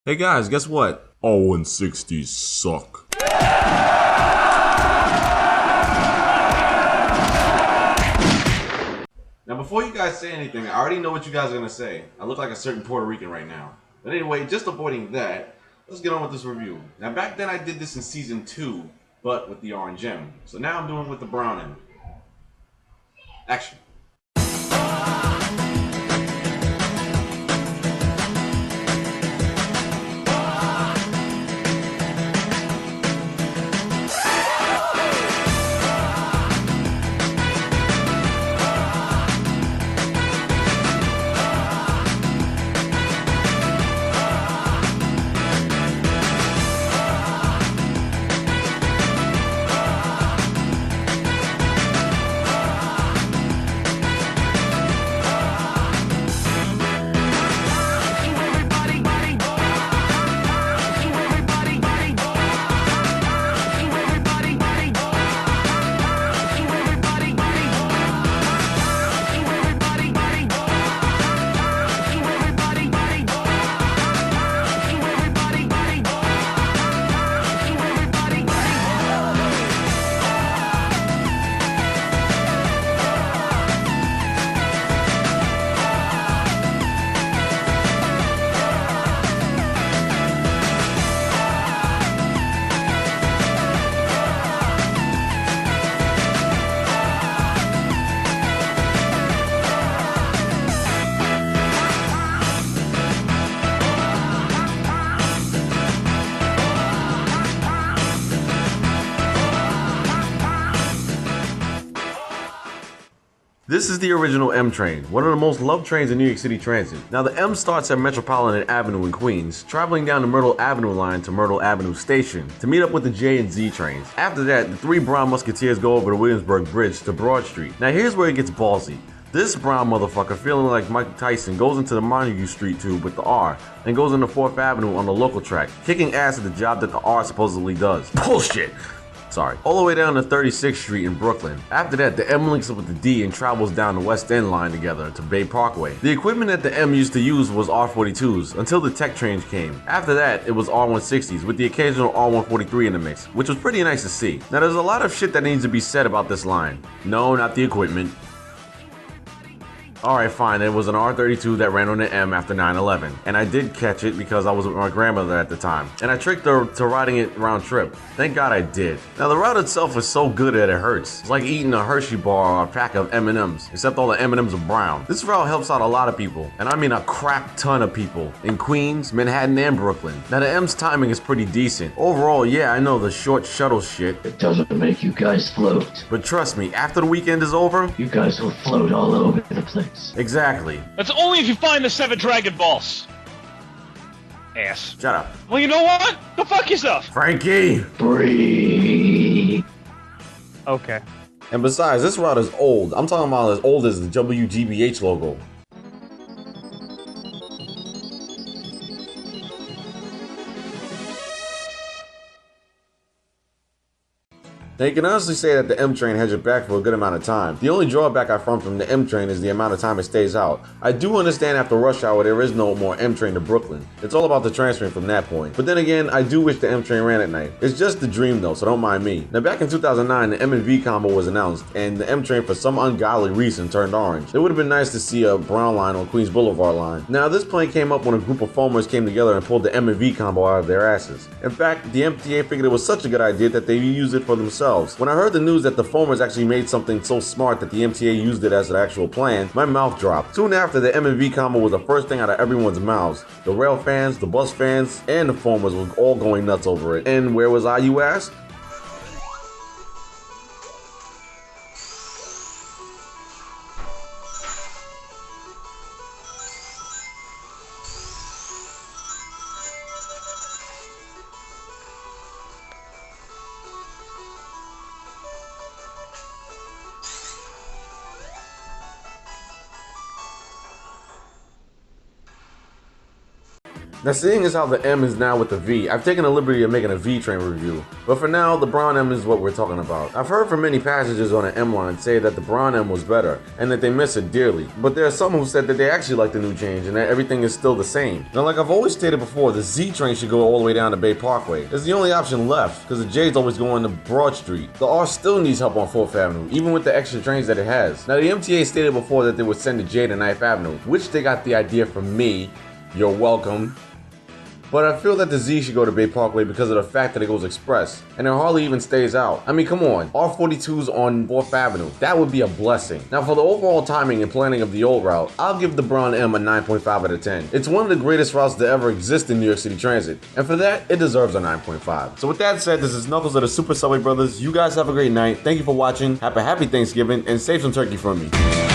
Hey guys, guess what? 0-60s suck. Now before you guys say anything, I already know what you guys are going to say. I look like a certain Puerto Rican right now. But anyway, just avoiding that, let's get on with this review. Now back then I did this in Season 2, but with the orange M. So now I'm doing it with the brown M. Action. This is the original M train, one of the most loved trains in New York City Transit. Now the M starts at Metropolitan Avenue in Queens, traveling down the Myrtle Avenue line to Myrtle Avenue Station to meet up with the J and Z trains. After that, the three brown musketeers go over the Williamsburg Bridge to Broad Street. Now here's where it gets ballsy. This brown motherfucker, feeling like Mike Tyson, goes into the Montague Street tube with the R and goes into 4th Avenue on the local track, kicking ass at the job that the R supposedly does. Bullshit! Sorry. All the way down to 36th Street in Brooklyn. After that, the M links up with the D and travels down the West End line together to Bay Parkway. The equipment that the M used to use was R42s until the tech trains came. After that, it was R160s with the occasional R143 in the mix, which was pretty nice to see. Now there's a lot of shit that needs to be said about this line. No, not the equipment. Alright, fine, it was an R32 that ran on the M after 9/11, and I did catch it because I was with my grandmother at the time, and I tricked her to riding it round trip. Thank God I did. Now the route itself is so good that it hurts. It's like eating a Hershey bar or a pack of M&Ms, except all the M&Ms are brown. This route helps out a lot of people, and I mean a crap ton of people, in Queens, Manhattan, and Brooklyn. Now the M's timing is pretty decent. Overall, yeah, I know the short shuttle shit. It doesn't make you guys float. But trust me, after the weekend is over, You guys will float all over the place. exactly. That's only if you find the 7 Dragon Balls. Ass. Shut up. Well, you know what? Go fuck yourself. Frankie! Breathe. Okay. And besides, this route is old. I'm talking about as old as the WGBH logo. Now you can honestly say that the M train has your back for a good amount of time. The only drawback I find from the M train is the amount of time it stays out. I do understand after rush hour there is no more M train to Brooklyn. It's all about the transferring from that point. But then again, I do wish the M train ran at night. It's just the dream though, so don't mind me. Now back in 2009, the M and V combo was announced, and the M train for some ungodly reason turned orange. It would have been nice to see a brown line on Queens Boulevard line. Now this plan came up when a group of foamers came together and pulled the M and V combo out of their asses. In fact, the MTA figured it was such a good idea that they used it for themselves. When I heard the news that the foamers actually made something so smart that the MTA used it as an actual plan, my mouth dropped. Soon after, the M and V combo was the first thing out of everyone's mouths. The rail fans, the bus fans, and the foamers were all going nuts over it. And where was I, you ask? Now, seeing as how the M is now with the V, I've taken the liberty of making a V train review. But for now, the brown M is what we're talking about. I've heard from many passengers on the M line say that the brown M was better and that they miss it dearly. But there are some who said that they actually like the new change and that everything is still the same. Now, like I've always stated before, the Z train should go all the way down to Bay Parkway. It's the only option left because the J's always going to Broad Street. The R still needs help on 4th Avenue, even with the extra trains that it has. Now, the MTA stated before that they would send the J to 9th Avenue, which they got the idea from me. You're welcome. But I feel that the Z should go to Bay Parkway because of the fact that it goes express, and it hardly even stays out. I mean, come on, R42's on 4th Avenue. That would be a blessing. Now, for the overall timing and planning of the old route, I'll give the brown M a 9.5 out of 10. It's one of the greatest routes to ever exist in New York City Transit, and for that, it deserves a 9.5. So with that said, this is Knuckles of the Super Subway Brothers. You guys have a great night. Thank you for watching. Have a happy Thanksgiving, and save some turkey from me.